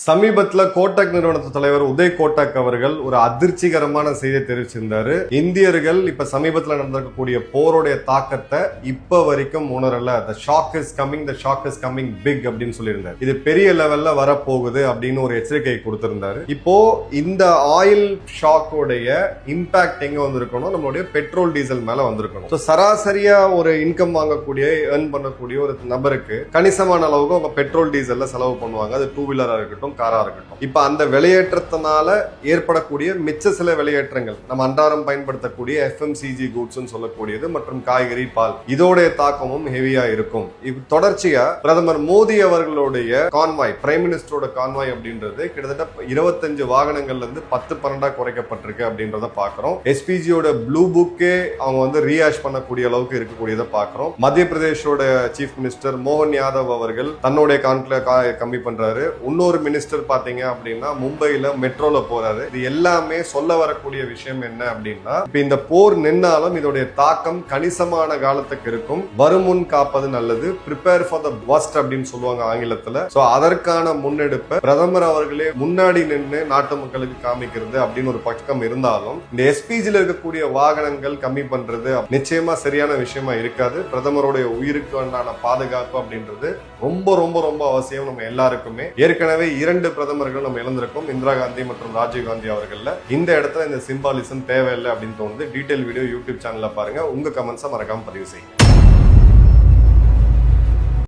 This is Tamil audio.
சமீபத்துல கோட்டக் நிறுவனத்து தலைவர் உதய் கோட்டக் அவர்கள் ஒரு அதிர்ச்சிகரமான செய்தியை தெரிவிச்சிருந்தாரு. இந்தியர்கள் இப்ப சமீபத்துல நடந்திருக்கக்கூடிய போருடைய தாக்கத்தை இப்ப வரைக்கும் உணரல. The shock is coming, the shock is coming big அப்படின்னு சொல்லியிருந்தாரு. இது பெரிய லெவல்ல வரப்போகுது அப்படின்னு ஒரு எச்சரிக்கை கொடுத்திருந்தாரு. இப்போ இந்த ஆயில் ஷாக்கோடைய இம்பாக்ட் எங்க வந்திருக்கணும், நம்மளுடைய பெட்ரோல் டீசல் மேல வந்திருக்கணும். சராசரியா ஒரு இன்கம் வாங்கக்கூடிய ஏர்ன் பண்ணக்கூடிய ஒரு நபருக்கு கணிசமான அளவுக்கு அவங்க பெட்ரோல் டீசல்ல செலவு பண்ணுவாங்க. அது டூ வீலரா இருக்கட்டும், காரா இருக்கட்டும். இப்ப அந்த விலையேற்றத்தினால ஏற்படக்கூடிய மிச்ச சில விலையேற்றங்கள் நம்ம அன்றாடம் பயன்படுத்தக்கூடிய FMCG கூட்ஸ் சொல்லக்கூடியது மற்றும் காய்கறி, பால், இதோடைய தாக்கமும் ஹெவியா இருக்கும். தொடர்ச்சியா பிரதமர் மோடி அவர்களுடைய கான்வாய், பிரைம் மினிஸ்டரோட கான்வாய் அப்படின்றது கிட்டத்தட்ட 25 வாகனங்கள்ல இருந்து 10-12 குறைக்கப்பட்டிருக்கு அப்படின்றத பாக்குறோம். SPGயோட ப்ளூ புக்கே அவங்க ரீஆஷ் பண்ணக்கூடிய அளவுக்கு இருக்கக்கூடியதை பாக்குறோம். மத்திய பிரதேஷோட சீஃப் மினிஸ்டர் மோகன் யாதவ் அவர்கள் தன்னுடைய கம்மி பண்றாரு. இன்னொரு மினிஸ்டர் பாத்தீங்க அப்படின்னா மும்பைல மெட்ரோல போறாரு. இது எல்லாமே சொல்ல வரக்கூடிய விஷயம் என்ன அப்படின்னா, இப்ப இந்த போர் நின்னாலும் இதோடைய தாக்கம் கணிசமான காலத்துக்கு இருக்கும். வருமுன் காப்பது நல்லது, ப்ரிப்பேர் ஃபார் த வர்ஸ்ட் அப்படின்னு சொல்லுவாங்க ஆங்கிலத்துல. சோ அதற்கான முன்னெடுப்பை பிரதமர் அவர்களே முன்னாடி நின்று நாட்டு மக்களுக்கு காமிக்கிறது அப்படின்னு ஒரு பக்கம் இருந்தாலும், இந்த SPGல இருக்கக்கூடிய வாகனங்கள் கம்மி பண்றது நிச்சயமா சரியான விஷயமா இருக்காது. பிரதமருடைய உயிருக்கு உண்டான பாதுகாப்பு அப்படின்றது ரொம்ப ரொம்ப ரொம்ப அவசியம் நம்ம எல்லாருக்குமே. ஏற்கனவே 2 பிரதமர்கள் நம்ம இழந்திருக்கோம், இந்திரா காந்தி மற்றும் ராஜீவ் காந்தி அவர்கள்ல. இந்த இடத்துல இந்த சிம்பாலிசம் தேவையில்லை அப்படின்னு தோணுது. டீடைல் வீடியோ யூடியூப் சேனல்ல பாருங்க. உங்க கமெண்ட்ஸை மறக்காம பதிவு செய்யுங்க.